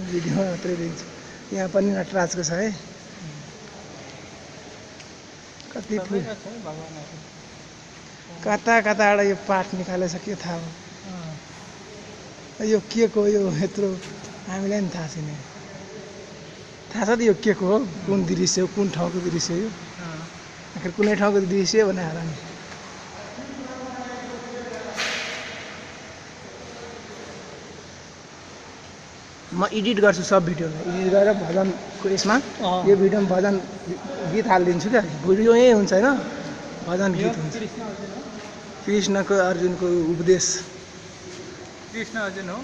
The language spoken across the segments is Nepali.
भिडियो मात्रै दिन्छु। यहाँ पनि नटराजको छ है, कति फुल कता कताबाट यो पाठ निकालेछ के थाहा हो। यो के को यो यत्रो हामीलाई नि थाहा छैन। थाहा छ त यो के को हो, कुन दृश्य हो, कुन ठाउँको दृश्य हो। आखिर कुनै ठाउँको दृश्य भने होला नि। म एडिट गर्छु सब भिडियोलाई, एडिट गरेर भजनको यसमा यो भिडियोमा भजन गीत हालिदिन्छु क्या। भिडियो यही हुन्छ होइन, भजन गीत हुन्छ। कृष्णको अर्जुनको उपदेश, कृष्ण अर्जुन हो,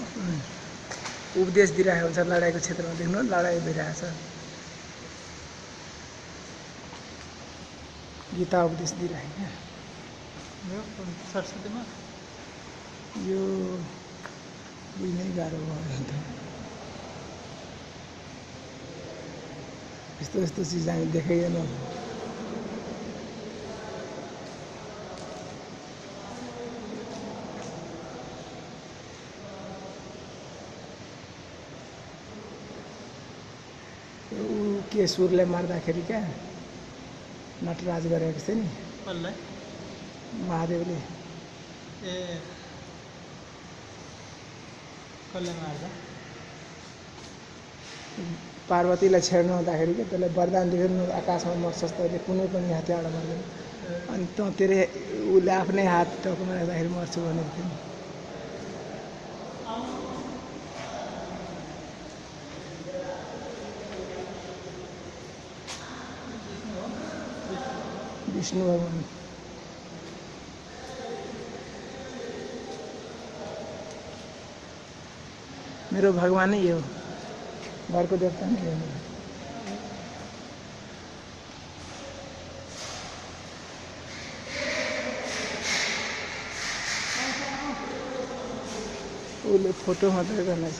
उपदेश दिइरहेको हुन्छ लडाइँको क्षेत्रमा। देख्नु लडाइँ भइरहेछ, गीता उपदेश दिइरहेको सरस्वतीमा। यो बुझ्नै गाह्रो भयो त। यस्तो यस्तो चिज हामी देखेनौँ। के सुरले मार्दाखेरि क्या नटराज गरेको थियो नि महादेवले। ए कसले मार्दा? पार्वतीलाई छेड्न हुँदाखेरि क्या त्यसलाई वरदान दिएर आकाशमा मर्छस् तैँले, कुनै पनि हतियारबाट मर्दैन। अनि तँ तेरे उसले आफ्नै हात टाउकोमा राख्दाखेरि मर्छु भनेको थियो नि। विष्णु भगवान मेरो भगवान नै हो, घरको देवता नै हो। उसले फोटो मात्रै गर्नेछ।